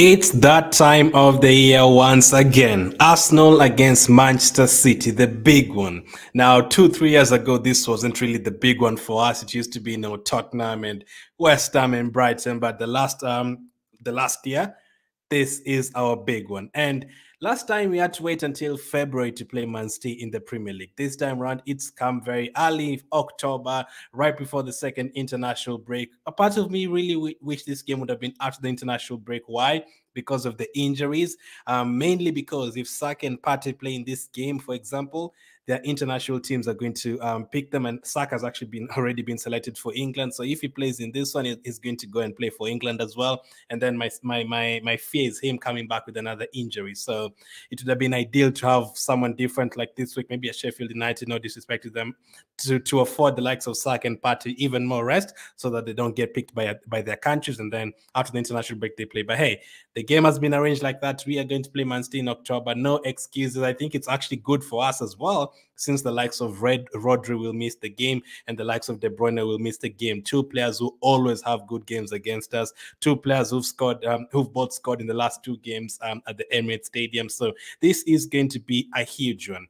It's that time of the year once again. Arsenal against Manchester City, the big one. Now, 2-3 years ago, this wasn't really the big one for us. It used to be, Tottenham and West Ham and Brighton. But the last year, this is our big one. And last time we had to wait until February to play Man City in the Premier League. This time around, it's come very early, October, right before the second international break. A part of me really wish this game would have been after the international break. Why? Because of the injuries, mainly because if Saka and Partey play in this game, for example, their international teams are going to pick them, and Saka has actually already been selected for England. So if he plays in this one, he's going to go and play for England as well. And then my fear is him coming back with another injury. So it would have been ideal to have someone different like this week, maybe a Sheffield United, no disrespect to them, to afford the likes of Saka and Partey even more rest so that they don't get picked by their countries. And then after the international break, they play. But hey, the game has been arranged like that. We are going to play Man City in October. No excuses. I think it's actually good for us as well, since the likes of Rodri will miss the game and the likes of De Bruyne will miss the game. Two players who always have good games against us. Two players who've both scored in the last two games at the Emirates Stadium. So this is going to be a huge one.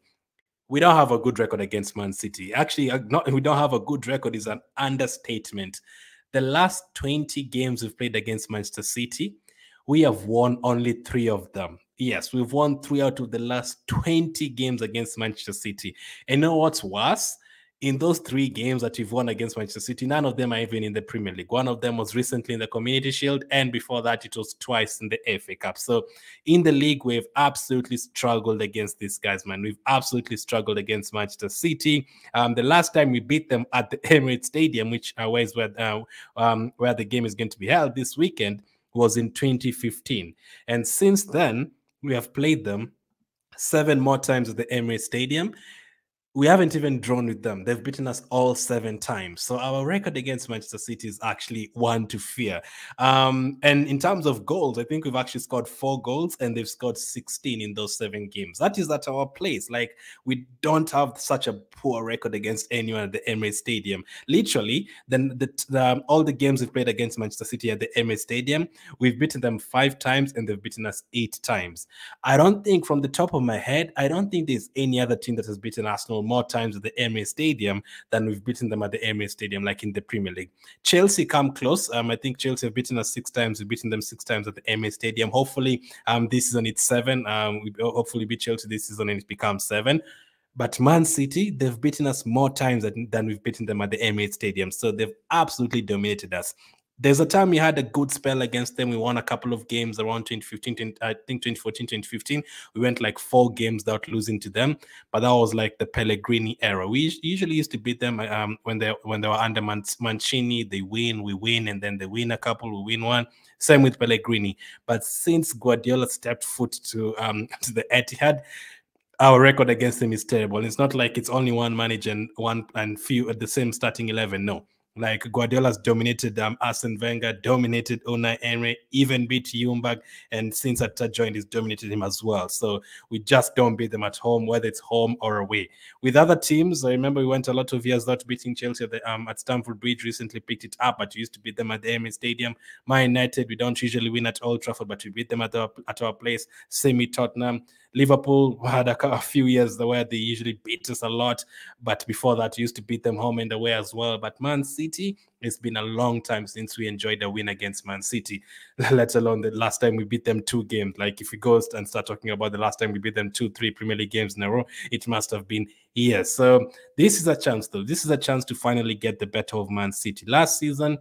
We don't have a good record against Man City. Actually, we don't have a good record is an understatement. The last 20 games we've played against Manchester City, we have won only 3 of them. Yes, we've won 3 out of the last 20 games against Manchester City. And you know what's worse? In those 3 games that we've won against Manchester City, none of them are even in the Premier League. One of them was recently in the Community Shield, and before that, it was twice in the FA Cup. So in the league, we've absolutely struggled against these guys, man. We've absolutely struggled against Manchester City. The last time we beat them at the Emirates Stadium, which is where the game is going to be held this weekend, was in 2015. And since then, we have played them 7 more times at the Emirates Stadium. We haven't even drawn with them. They've beaten us all 7 times. So our record against Manchester City is actually one to fear. And in terms of goals, I think we've actually scored 4 goals and they've scored 16 in those 7 games. That is at our place. Like, we don't have such a poor record against anyone at the Emirates Stadium. Literally, then all the games we've played against Manchester City at the Emirates Stadium, we've beaten them 5 times and they've beaten us 8 times. I don't think, from the top of my head, I don't think there's any other team that has beaten Arsenal more times at the Emirates Stadium than we've beaten them at the Emirates Stadium, like in the Premier League. Chelsea come close. I think Chelsea have beaten us 6 times. We've beaten them 6 times at the Emirates Stadium. Hopefully, this season it's 7. We hopefully beat Chelsea this season and it becomes 7. But Man City, they've beaten us more times than we've beaten them at the Emirates Stadium. So they've absolutely dominated us. There's a time we had a good spell against them. We won a couple of games around 2015, I think 2014, 2015. We went like 4 games without losing to them. But that was like the Pellegrini era. We usually used to beat them when they were under Mancini. They win, we win, and then they win a couple, we win one. Same with Pellegrini. But since Guardiola stepped foot to the Etihad, our record against them is terrible. It's not like it's only one manager and few at the same starting 11. No. Like, Guardiola's dominated Arsene Wenger, dominated Unai Emery, even beat Ljungberg, and since Atta joined, he's dominated him as well. So we just don't beat them at home, whether it's home or away. With other teams, I remember we went a lot of years without beating Chelsea at Stamford Bridge. Recently picked it up, but we used to beat them at the Emirates Stadium. Man United, we don't usually win at Old Trafford, but we beat them at our place. Same with Tottenham. Liverpool had a few years where they usually beat us a lot, but before that, we used to beat them home and away as well. But Man City, it's been a long time since we enjoyed a win against Man City, let alone the last time we beat them 2 games. Like, if we go and start talking about the last time we beat them 2-3 Premier League games in a row, it must have been years. So this is a chance, though. This is a chance to finally get the better of Man City. Last season,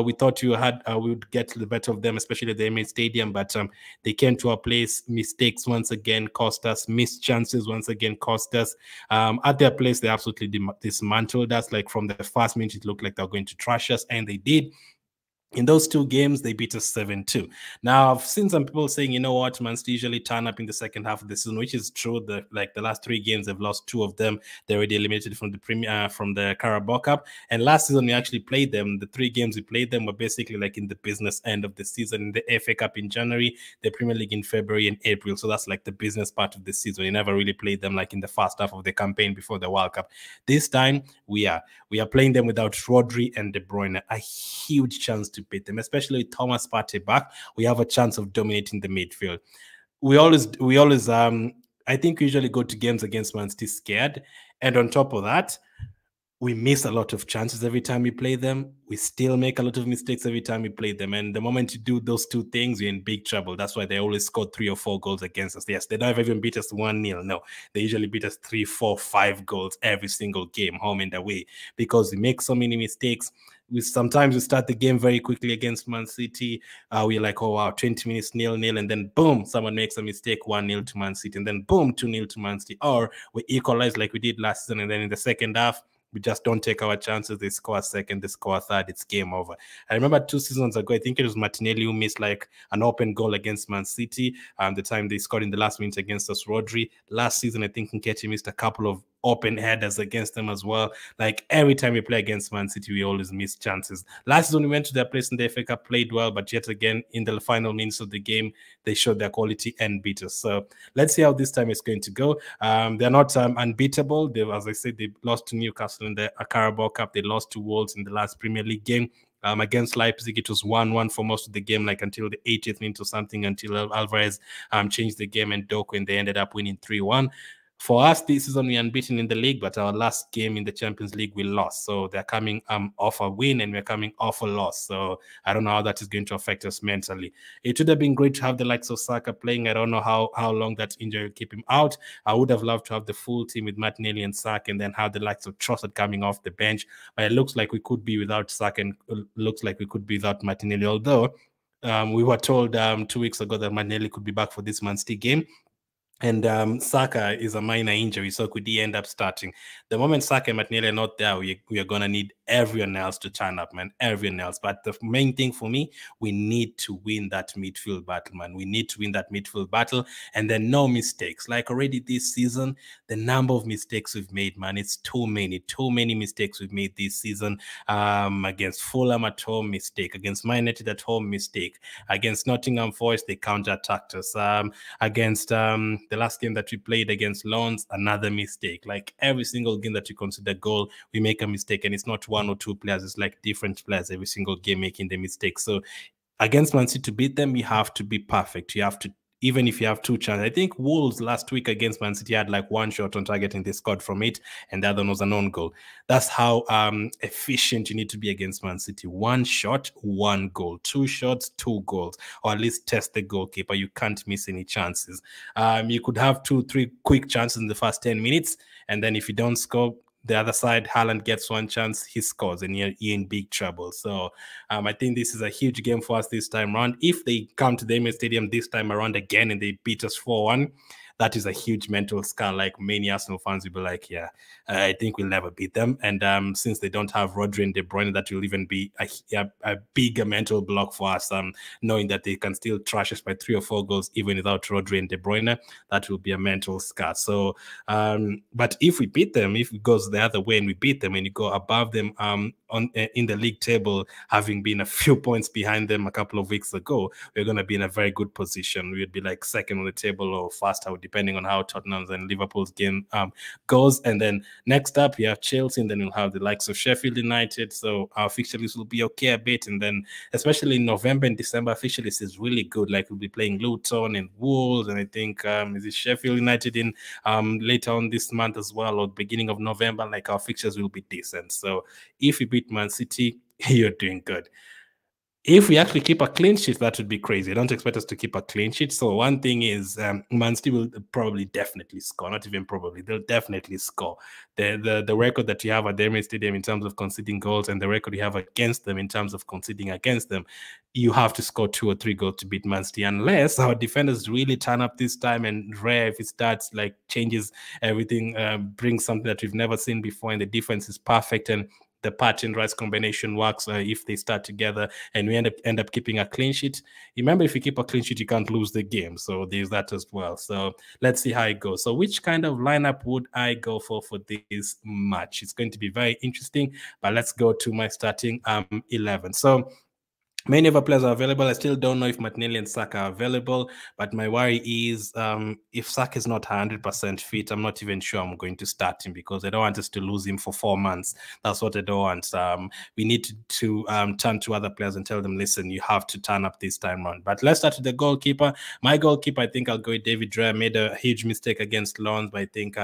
we thought we would get the better of them, especially at the Emirates Stadium, but they came to our place. Mistakes once again cost us. Missed chances once again cost us. At their place, they absolutely dismantled us. Like, from the first minute, it looked like they were going to trash us, and they did. In those 2 games, they beat us 7-2. Now, I've seen some people saying, you know what, Man City usually turn up in the second half of the season, which is true. The last 3 games, they've lost 2 of them. They're already eliminated from the Carabao Cup. And last season, we actually played them. The 3 games we played them were basically like in the business end of the season. In the FA Cup in January, the Premier League in February and April. So that's like the business part of the season. We never really played them like in the first half of the campaign before the World Cup. This time, we are playing them without Rodri and De Bruyne. A huge chance to to beat them, especially with Thomas Partey back. We have a chance of dominating the midfield. We always I think we usually go to games against Man City scared, and on top of that, we miss a lot of chances every time we play them. We still make a lot of mistakes every time we play them. And the moment you do those two things, you're in big trouble. That's why they always score 3 or 4 goals against us. Yes, they don't even beat us 1-0. No, they usually beat us 3, 4, 5 goals every single game, home and away, because we make so many mistakes. Sometimes we start the game very quickly against Man City. We're like, oh, wow, 20 minutes, 0-0. And then, boom, someone makes a mistake, 1-0 to Man City. And then, boom, 2-0 to Man City. Or we equalize like we did last season. And then in the second half, we just don't take our chances. They score a second, they score a third, it's game over. I remember 2 seasons ago, I think it was Martinelli who missed like an open goal against Man City. The time they scored in the last minute against us, Rodri. Last season, I think Nketiah missed a couple of open headers against them as well. Like every time we play against Man City, we always miss chances. Last season, we went to their place in the FA Cup, played well, but yet again, in the final minutes of the game, they showed their quality and beat us. So let's see how this time it's going to go. They're not unbeatable. As I said, they lost to Newcastle in the Carabao Cup. They lost to Wolves in the last Premier League game. Against Leipzig, it was 1-1 for most of the game, like until the 80th minute or something, until Alvarez changed the game and Doku, and they ended up winning 3-1. For us, this season, we're unbeaten in the league, but our last game in the Champions League, we lost. So they're coming off a win, and we're coming off a loss. So I don't know how that is going to affect us mentally. It would have been great to have the likes of Saka playing. I don't know how long that injury will keep him out. I would have loved to have the full team with Martinelli and Saka, and then have the likes of Trossard coming off the bench. But it looks like we could be without Saka, and looks like we could be without Martinelli. Although we were told 2 weeks ago that Martinelli could be back for this Man City game. And Saka is a minor injury, so could he end up starting? The moment Saka and Martinelli are not there, we are going to need everyone else to turn up, man, everyone else. But the main thing for me, we need to win that midfield battle, man. We need to win that midfield battle, and then no mistakes. Like already this season, the number of mistakes we've made, man, it's too many mistakes we've made this season. Against Fulham at home, mistake. Against Man United at home, mistake. Against Nottingham Forest, they counter-attacked us. Against the last game that we played against Lons, another mistake. Like every single game that you consider goal, we make a mistake, and it's not 1 or 2 players, it's like different players every single game making the mistake. So against Man City, to beat them, you have to be perfect. You have to, even if you have 2 chances. I think Wolves last week against Man City had like 1 shot on target and they scored from it, and the other one was an own goal. That's how efficient you need to be against Man City. 1 shot, 1 goal. 2 shots, 2 goals. Or at least test the goalkeeper. You can't miss any chances. You could have 2, 3 quick chances in the first 10 minutes, and then if you don't score, the other side, Haaland gets 1 chance, he scores, and you're in big trouble. So I think this is a huge game for us this time around. If they come to the Emirates Stadium this time around again and they beat us 4-1, that is a huge mental scar. Like many Arsenal fans will be like, yeah, I think we'll never beat them. And since they don't have Rodri and De Bruyne, that will even be a bigger mental block for us, knowing that they can still trash us by 3 or 4 goals even without Rodri and De Bruyne. That will be a mental scar. So, but if we beat them, if it goes the other way and we beat them and you go above them in the league table, having been a few points behind them a couple of weeks ago, we're going to be in a very good position. We would be like second on the table or faster, depending on how Tottenham's and Liverpool's game goes. And then next up, we have Chelsea, and then we'll have the likes of Sheffield United. So our fixture list will be okay a bit. And then, especially in November and December, fixture list is really good. Like we'll be playing Luton and Wolves, and I think is it Sheffield United in later on this month as well, or beginning of November. Like our fixtures will be decent. So if we beat Man City, you're doing good. If we actually keep a clean sheet, that would be crazy. I don't expect us to keep a clean sheet. So one thing is Man City will probably definitely score. Not even probably. They'll definitely score. The record that you have at the Emirates Stadium in terms of conceding goals and the record you have against them in terms of conceding against them, you have to score 2 or 3 goals to beat Man City, unless our defenders really turn up this time and Rare, if it starts, like changes everything, brings something that we've never seen before, and the defense is perfect, and the Partey and Rice combination works if they start together, and we end up keeping a clean sheet. Remember, if you keep a clean sheet, you can't lose the game. So there's that as well. So let's see how it goes. So which kind of lineup would I go for this match? It's going to be very interesting, but let's go to my starting 11. So Many of our players are available. I still don't know if Martinelli and Saka are available, but my worry is if Saka is not 100% fit, I'm not even sure I'm going to start him because I don't want us to lose him for 4 months. That's what I don't want. We need to turn to other players and tell them, listen, you have to turn up this time round. But let's start with the goalkeeper. My goalkeeper, I think I'll go with David Dreyer. Made a huge mistake against Lons, but I think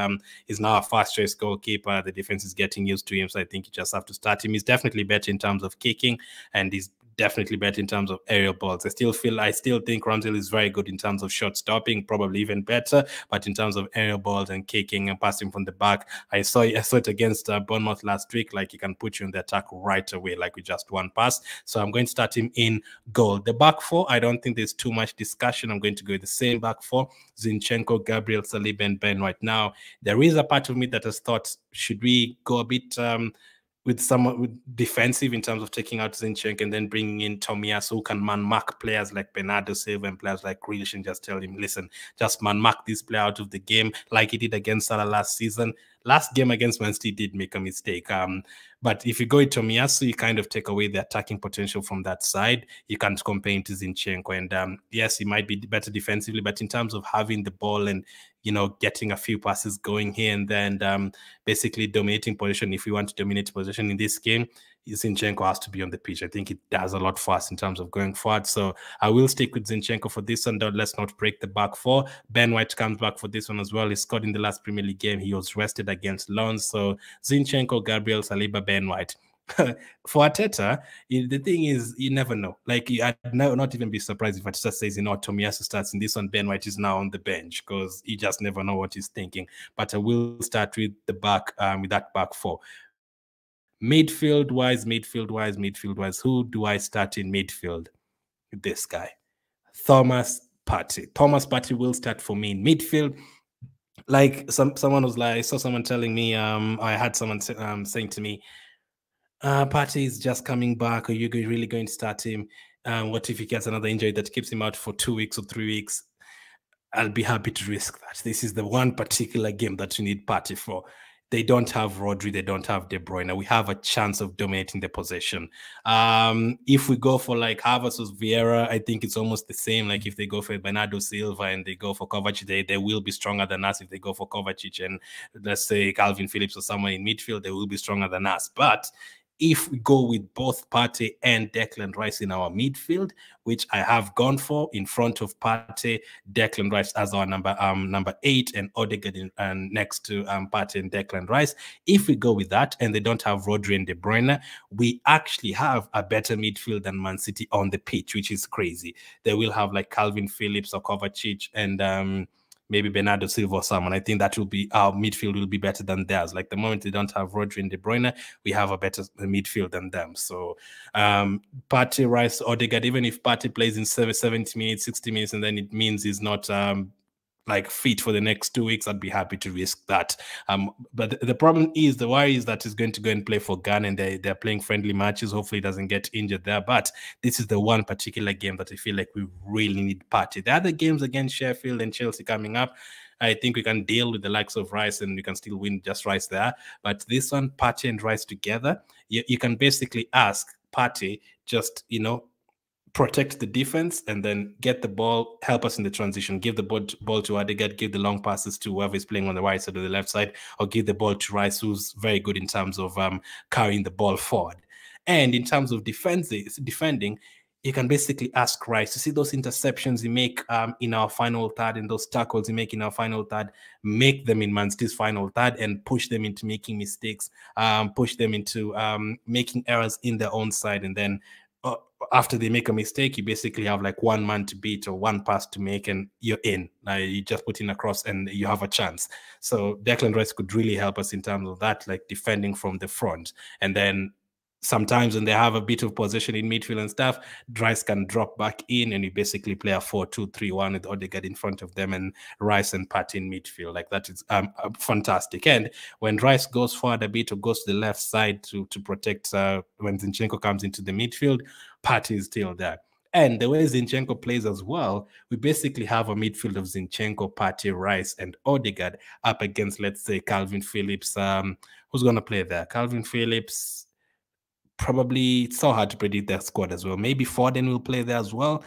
he's now a fast choice goalkeeper. The defense is getting used to him, so I think you just have to start him. He's definitely better in terms of kicking, and he's definitely better in terms of aerial balls. I still think Ramsdale is very good in terms of shot stopping, probably even better. But in terms of aerial balls and kicking and passing from the back, I saw it against Bournemouth last week. Like, he can put you in the attack right away, like with just one pass. So I'm going to start him in goal. The back four, I don't think there's too much discussion. I'm going to go with the same back four: Zinchenko, Gabriel, Saliba, and Ben White. Now, there is a part of me that has thought, should we go a bit with someone defensive in terms of taking out Zinchenko and then bringing in Tomiyasu, who can man-mark players like Bernardo Silva and players like Grealish, and just tell him, listen, just man-mark this player out of the game like he did against Salah last season. Last game against Man City did make a mistake. But if you go with Tomiyasu, you kind of take away the attacking potential from that side. You can't compare him to Zinchenko. And yes, he might be better defensively, but in terms of having the ball and, getting a few passes going here and then, basically dominating position, if we want to dominate position in this game, Zinchenko has to be on the pitch. I think it does a lot for us in terms of going forward. So I will stick with Zinchenko for this one. Let's not break the back four. Ben White comes back for this one as well. He scored in the last Premier League game. He was rested against Lons. So Zinchenko, Gabriel, Saliba, Ben White. For Arteta, the thing is, you never know. Like, I'd not even be surprised if Arteta says, Tomiyasu starts in this one, Ben White is now on the bench, because you just never know what he's thinking. But I will start with the back, with that back four. Midfield wise, who do I start in midfield? This guy, Thomas Partey. Thomas Partey will start for me in midfield. Like, someone was like, I saw someone telling me, I had someone saying to me, Partey is just coming back. Are you really going to start him? What if he gets another injury that keeps him out for 2 weeks or 3 weeks? I'll be happy to risk that. This is the one particular game that you need Partey for. They don't have Rodri, they don't have De Bruyne. We have a chance of dominating the possession. If we go for like Havertz or Vieira, I think it's almost the same. Like, if they go for Bernardo Silva and they go for Kovacic, they will be stronger than us. If they go for Kovacic and, let's say, Calvin Phillips or someone in midfield, they will be stronger than us. But if we go with both Partey and Declan Rice in our midfield, which I have gone for, in front of Partey, Declan Rice as our number 8, and Odegaard next to Partey and Declan Rice. If we go with that and they don't have Rodri and De Bruyne, we actually have a better midfield than Man City on the pitch, which is crazy. They will have like Calvin Phillips or Kovacic and maybe Bernardo Silva or someone. I think that will be, our midfield will be better than theirs. Like, the moment they don't have Rodri and De Bruyne, we have a better midfield than them. So Partey, Rice, Odegaard, even if Partey plays in 70 minutes, 60 minutes, and then it means he's not like fit for the next 2 weeks, I'd be happy to risk that. But the problem is, the worry is that he's going to go and play for Ghana, and they're playing friendly matches. Hopefully he doesn't get injured there. But this is the one particular game that I feel like we really need Partey. The other games against Sheffield and Chelsea coming up, I think we can deal with the likes of Rice and we can still win just Rice there. But this one, Partey and Rice together, you can basically ask Partey, just, protect the defense and then get the ball, help us in the transition, give the ball to Odegaard, give the long passes to whoever is playing on the right side or the left side, or give the ball to Rice, who's very good in terms of carrying the ball forward. And in terms of defending, you can basically ask Rice to see those interceptions you make in our final third, and those tackles you make in our final third, make them in Man City's final third and push them into making mistakes, push them into making errors in their own side. And then after they make a mistake, you basically have like one man to beat or one pass to make, and you're in. You just put in a cross and you have a chance. So Declan Rice could really help us in terms of that, like defending from the front. And then sometimes when they have a bit of possession in midfield and stuff, Rice can drop back in and you basically play a 4-2-3-1 with Odegaard in front of them and Rice and Partey in midfield. Like, that is fantastic. And when Rice goes forward a bit or goes to the left side to protect when Zinchenko comes into the midfield, Partey is still there. And the way Zinchenko plays as well, we basically have a midfield of Zinchenko, Partey, Rice, and Odegaard up against, let's say, Calvin Phillips. Who's going to play there? Calvin Phillips, probably it's so hard to predict their squad as well. Maybe Foden will play there as well.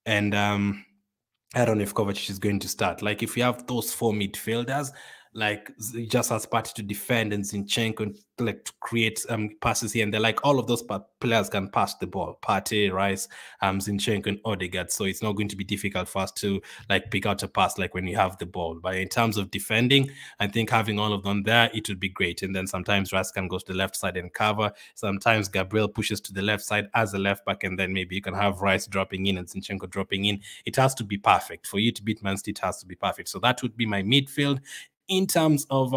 And I don't know if Kovacic is going to start. Like, if you have those four midfielders, like just as Partey to defend and Zinchenko like to create passes here and they're like all of those players can pass the ball. Partey, Rice, Zinchenko, and Odegaard. So it's not going to be difficult for us to like pick out a pass like when you have the ball. But in terms of defending, I think having all of them there, it would be great. And then sometimes Rice can go to the left side and cover. Sometimes Gabriel pushes to the left side as a left back, and then maybe you can have Rice dropping in and Zinchenko dropping in. It has to be perfect. For you to beat Man City, it has to be perfect. So that would be my midfield. In terms of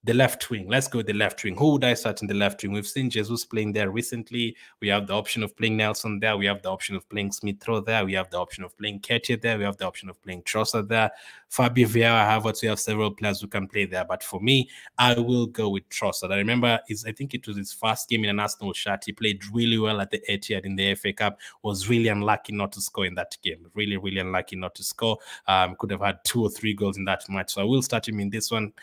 the left wing, let's go with the left wing. Who would I start in the left wing? We've seen Jesus playing there recently. We have the option of playing Nelson there. We have the option of playing Smith-Rowe there. We have the option of playing Ketty there. We have the option of playing Trossard there. Fabio Vieira, Havertz, we have several players who can play there. But for me, I will go with Trossard. I remember, I think it was his first game in an Arsenal shirt. He played really well at the Etihad in the FA Cup. Was really unlucky not to score in that game. Really, really unlucky not to score. Could have had 2 or 3 goals in that match. So I will start him in this one.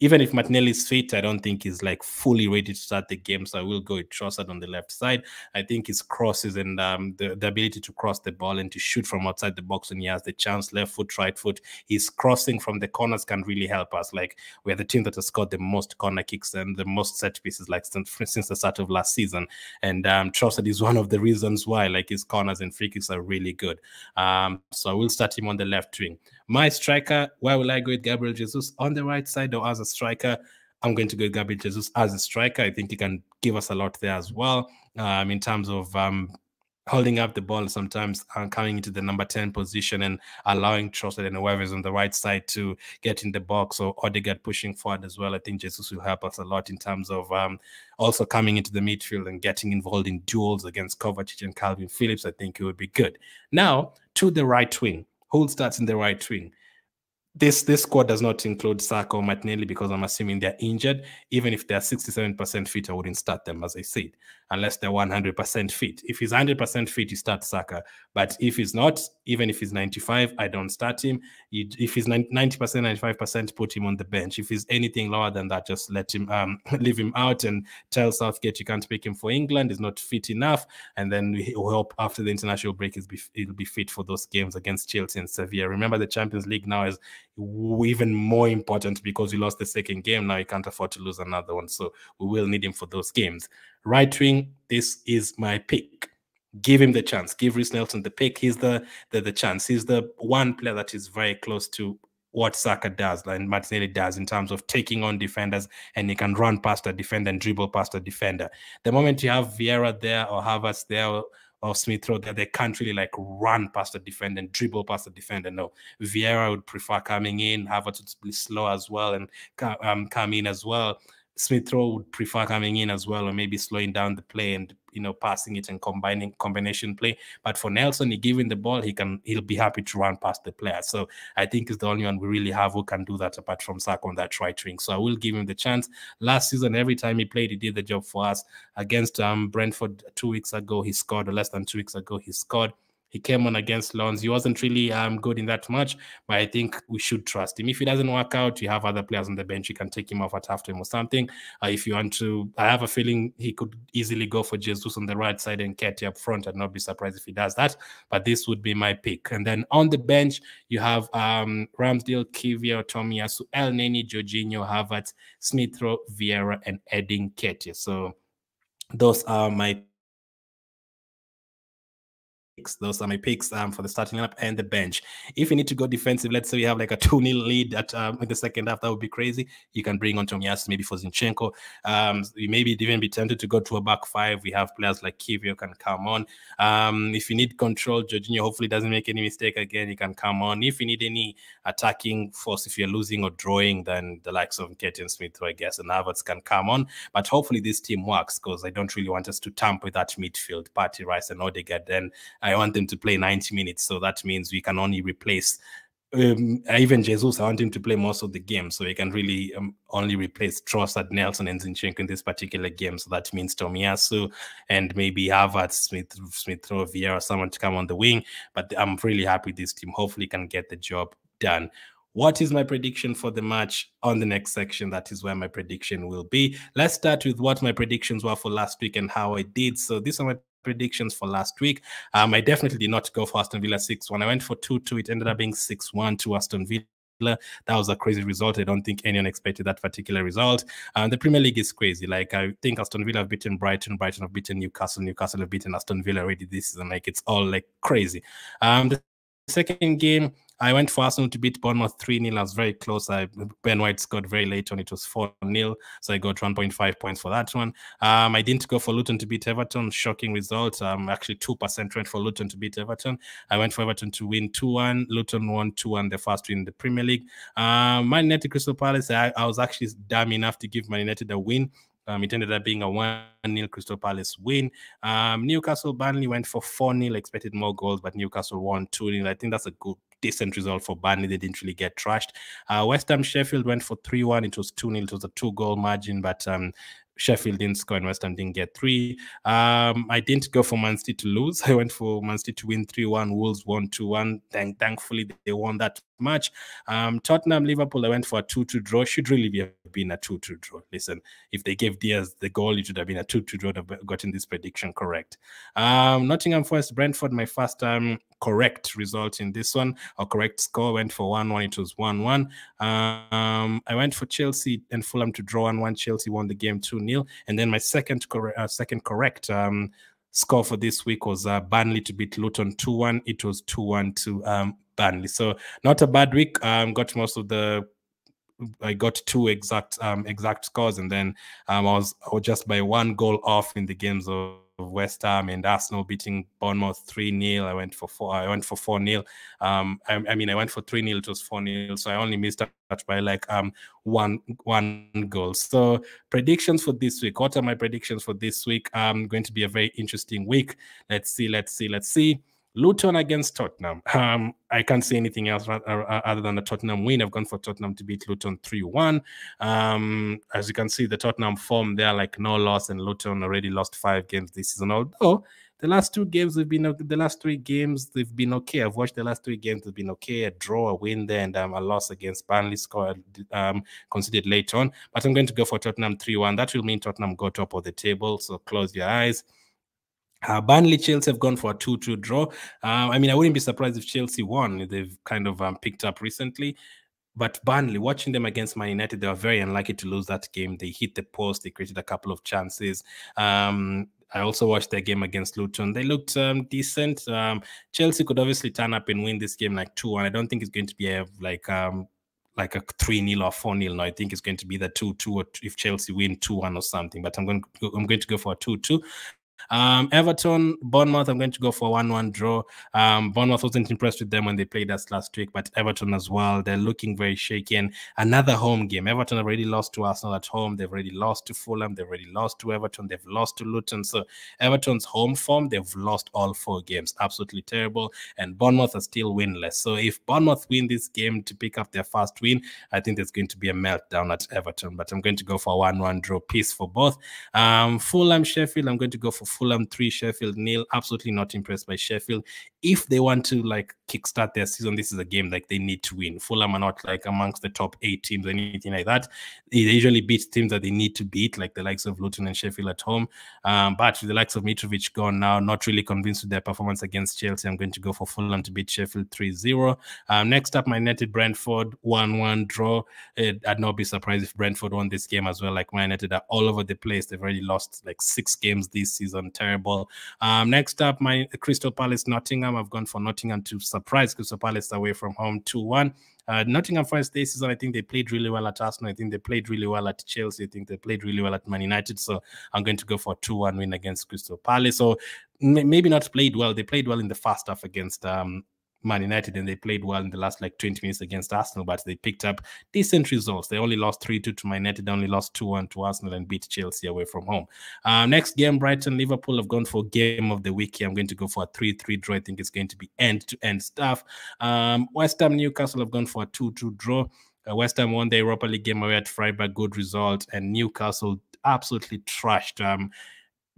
Even if Martinelli's fit, I don't think he's like fully ready to start the game. So I will go with Trossard on the left side. I think his crosses and the ability to cross the ball and to shoot from outside the box when he has the chance, left foot, right foot, his crossing from the corners can really help us. Like, we're the team that has scored the most corner kicks and the most set pieces, like since the start of last season. And Trossard is one of the reasons why, like, his corners and free kicks are really good. So I will start him on the left wing. My striker, where will I go with Gabriel Jesus? On the right side or as a striker? I'm going to go with Gabriel Jesus as a striker. I think he can give us a lot there as well, in terms of holding up the ball sometimes, coming into the number 10 position and allowing Trossard and whoever's on the right side to get in the box, or Odegaard pushing forward as well. I think Jesus will help us a lot in terms of also coming into the midfield and getting involved in duels against Kovacic and Calvin Phillips. I think it would be good. Now, to the right wing. Who starts in the right wing? This squad does not include Saka or Martinelli because I'm assuming they're injured. Even if they're 67% fit, I wouldn't start them, as I said, unless they're 100% fit. If he's 100% fit, you start Saka. But if he's not, even if he's 95, I don't start him. If he's 90%, 95%, put him on the bench. If he's anything lower than that, just let him leave him out and tell Southgate you can't pick him for England. He's not fit enough. And then we hope after the international break it'll be fit for those games against Chelsea and Sevilla. Remember, the Champions League now is even more important because we lost the second game. Now you can't afford to lose another one. So we will need him for those games. Right wing, this is my pick. Give him the chance. Give Reece Nelson the pick. He's the chance. He's the one player that is very close to what Saka does and Martinelli does in terms of taking on defenders, and he can run past a defender and dribble past a defender. The moment you have Vieira there or Havertz there or Smith-Rowe that they can't really like run past the defender and dribble past the defender. No, Vieira would prefer coming in. Havertz would be slow as well and come in as well. Smith-Rowe would prefer coming in as well, or maybe slowing down the play and, you know, passing it and combination play. But for Nelson, he given the ball, he'll be happy to run past the player. So I think he's the only one we really have who can do that apart from Saka on that right wing. So I will give him the chance. Last season, every time he played, he did the job for us. Against Brentford 2 weeks ago, he scored, or less than 2 weeks ago, he scored. He came on against Lons. He wasn't really good in that match, but I think we should trust him. If it doesn't work out, you have other players on the bench. You can take him off at halftime or something. If you want to, I have a feeling he could easily go for Jesus on the right side and Ketty up front. I'd not be surprised if he does that, but this would be my pick. And then on the bench, you have Ramsdale, Kivior, Tomiyasu, El Neni, Jorginho, Havertz, Smith-Rowe, Vieira, and Edin Ketty. So those are my Those are my picks for the starting lineup and the bench. If you need to go defensive, let's say we have like a 2-0 lead at in the second half, that would be crazy. You can bring on Tomiyasu maybe for Zinchenko. You maybe even be tempted to go to a back five. We have players like Kivior can come on. If you need control, Jorginho hopefully doesn't make any mistake again. He can come on. If you need any attacking force, if you're losing or drawing, then the likes of Ketty and Smith, I guess, and Havertz can come on. But hopefully this team works, because I don't really want us to tamper with that midfield, Partey, Rice, and Odegaard. Then I want them to play 90 minutes. So that means we can only replace even Jesus. I want him to play most of the game. So we can really only replace Trossard, Nelson, and Zinchenko in this particular game. So that means Tomiyasu and maybe Havertz, Smith-Rowe, Vieira, someone to come on the wing. But I'm really happy this team hopefully can get the job done. What is my prediction for the match on the next section? That is where my prediction will be. Let's start with what my predictions were for last week and how I did. So these are my predictions for last week. I definitely did not go for Aston Villa 6-1. I went for 2-2. It ended up being 6-1 to Aston Villa. That was a crazy result. I don't think anyone expected that particular result. The Premier League is crazy. Like, I think Aston Villa have beaten Brighton. Brighton have beaten Newcastle. Newcastle have beaten Aston Villa already this season. Like, it's all like crazy. The second game, I went for Arsenal to beat Bournemouth 3-0. I was very close. Ben White scored very late on. It was 4-0. So I got 1.5 points for that one. I didn't go for Luton to beat Everton. Shocking result. Actually, 2% went for Luton to beat Everton. I went for Everton to win 2-1. Luton won 2-1, the first win in the Premier League. Man United Crystal Palace, I was actually dumb enough to give Man United a win. It ended up being a 1-0 Crystal Palace win. Newcastle Burnley went for 4-0, expected more goals, but Newcastle won 2-0. I think that's a good, decent result for Burnley. They didn't really get trashed. West Ham Sheffield went for 3-1. It was 2-0. It was a 2-goal margin, but Sheffield didn't score and West Ham didn't get 3. I didn't go for Man City to lose. I went for Man City to win 3-1. Wolves won 2-1. Thankfully, they won that match. Tottenham Liverpool, I went for a 2-2 draw. Should really have been a 2-2 draw. Listen, if they gave Diaz the goal, it should have been a 2-2 draw to have gotten this prediction correct. Nottingham Forest Brentford, my first correct result in this one, or correct score, went for 1-1. It was 1-1. I went for Chelsea and Fulham to draw 1-1. Chelsea won the game 2-0. And then my second correct score for this week was Burnley to beat Luton 2-1. It was 2-1 to Burnley. So not a bad week. Got most of the. I got 2 exact scores, and then I was just by 1 goal off in the games of West Ham and Arsenal beating Bournemouth 3-0. I went for 4-0. I went for 3-0. It was 4-0. So I only missed out by like one goal. So predictions for this week. What are my predictions for this week? Going to be a very interesting week. Let's see. Luton against Tottenham. I can't say anything else other than a Tottenham win. I've gone for Tottenham to beat Luton 3-1. As you can see, the Tottenham form, they're like no loss, and Luton already lost 5 games this season. Although the last 2 games the last 3 games they've been okay. I've watched the last 3 games; they've been okay. A draw, a win there, and a loss against Burnley scored conceded late on. But I'm going to go for Tottenham 3-1. That will mean Tottenham go top of the table. So close your eyes. Burnley, Chelsea have gone for a 2-2 draw. I wouldn't be surprised if Chelsea won. They've kind of picked up recently. But Burnley, watching them against Man United, they were very unlucky to lose that game. They hit the post. They created a couple of chances. I also watched their game against Luton. They looked decent. Chelsea could obviously turn up and win this game like 2-1. I don't think it's going to be like a 3-0 or 4-0. No, I think it's going to be the 2-2, or if Chelsea win 2-1 or something. But I'm going to go for a 2-2. Everton, Bournemouth, I'm going to go for 1-1 draw. Bournemouth wasn't impressed with them when they played us last week, but Everton as well, they're looking very shaky. And another home game. Everton already lost to Arsenal at home. They've already lost to Fulham. They've already lost to Everton. They've lost to Luton. So Everton's home form, they've lost all 4 games. Absolutely terrible. And Bournemouth are still winless. So if Bournemouth win this game to pick up their first win, I think there's going to be a meltdown at Everton. But I'm going to go for a 1-1 draw piece for both. Fulham, Sheffield, I'm going to go for Fulham 3, Sheffield 0. Absolutely not impressed by Sheffield. If they want to like kickstart their season, this is a game like they need to win. Fulham are not like amongst the top 8 teams or anything like that. They usually beat teams that they need to beat, like the likes of Luton and Sheffield at home. But with the likes of Mitrovic gone now, not really convinced with their performance against Chelsea. I'm going to go for Fulham to beat Sheffield 3-0. Next up, Man United Brentford 1-1 draw. I'd not be surprised if Brentford won this game as well. Like Man United are all over the place. They've already lost like 6 games this season. Terrible. Next up, my Crystal Palace Nottingham. I've gone for Nottingham to surprise Crystal Palace away from home 2-1. Nottingham Forest this season, I think they played really well at Arsenal. I think they played really well at Chelsea. I think they played really well at Man United. So I'm going to go for a 2-1 win against Crystal Palace. So maybe not played well. They played well in the first half against Man United, and they played well in the last like 20 minutes against Arsenal, but they picked up decent results. They only lost 3-2 to Man United, only lost 2-1 to Arsenal, and beat Chelsea away from home. Next game, Brighton, Liverpool. Have gone for game of the week here. I'm going to go for a 3-3 draw. I think it's going to be end-to-end stuff. West Ham, Newcastle have gone for a 2-2 draw. West Ham won the Europa League game away at Freiburg, good result, and Newcastle absolutely trashed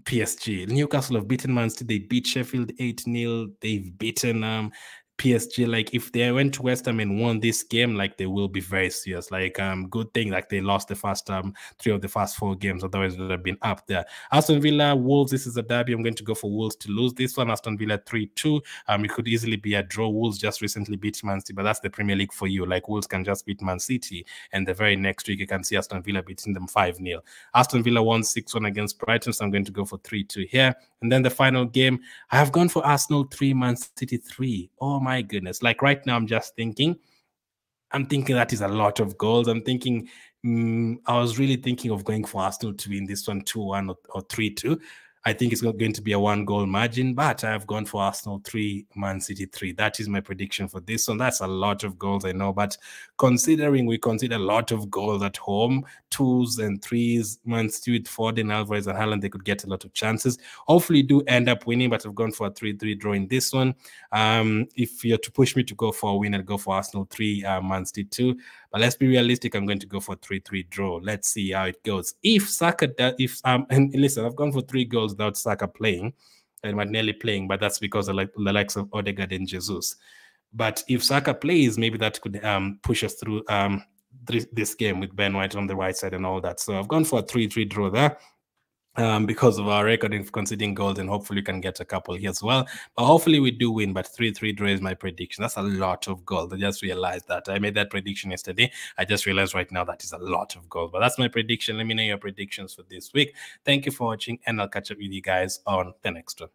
PSG. Newcastle have beaten Man City. They beat Sheffield 8-0. They've beaten PSG, like if they went to West Ham and won this game, like they will be very serious. Like good thing like they lost the first 3 of the first 4 games, otherwise it would have been up there. Aston Villa, Wolves, this is a derby. I'm going to go for Wolves to lose this one. Aston Villa 3-2. It could easily be a draw. Wolves just recently beat Man City, but that's the Premier League for you. Like Wolves can just beat Man City, and the very next week you can see Aston Villa beating them 5-0. Aston Villa won 6-1 against Brighton, so I'm going to go for 3-2 here. And then the final game, I have gone for Arsenal 3, Man City 3. Oh my goodness. Like right now, I'm thinking that is a lot of goals. I'm thinking, I was really thinking of going for Arsenal to win this one 2-1 or 3-2. I think it's going to be a 1-goal margin, but I have gone for Arsenal 3, Man City 3. That is my prediction for this one. That's a lot of goals, I know, but considering we consider a lot of goals at home, 2s and 3s, Man City with Foden, Alvarez, and Haaland, they could get a lot of chances. Hopefully do end up winning, but I've gone for a 3-3 draw in this one. If you're to push me to go for a win, I'd go for Arsenal 3, Man City 2. But let's be realistic. I'm going to go for 3-3 draw. Let's see how it goes. If Saka does, and listen, I've gone for 3 goals without Saka playing, and Martinelli playing, but that's because of the likes of Odegaard and Jesus. But if Saka plays, maybe that could push us through this game with Ben White on the right side and all that. So I've gone for a 3-3 draw there. Because of our record in conceding goals, and hopefully we can get a couple here as well. But hopefully we do win, but 3-3 draw is my prediction. That's a lot of goals. I just realized that. I made that prediction yesterday. I just realized right now that is a lot of goals. But that's my prediction. Let me know your predictions for this week. Thank you for watching, and I'll catch up with you guys on the next one.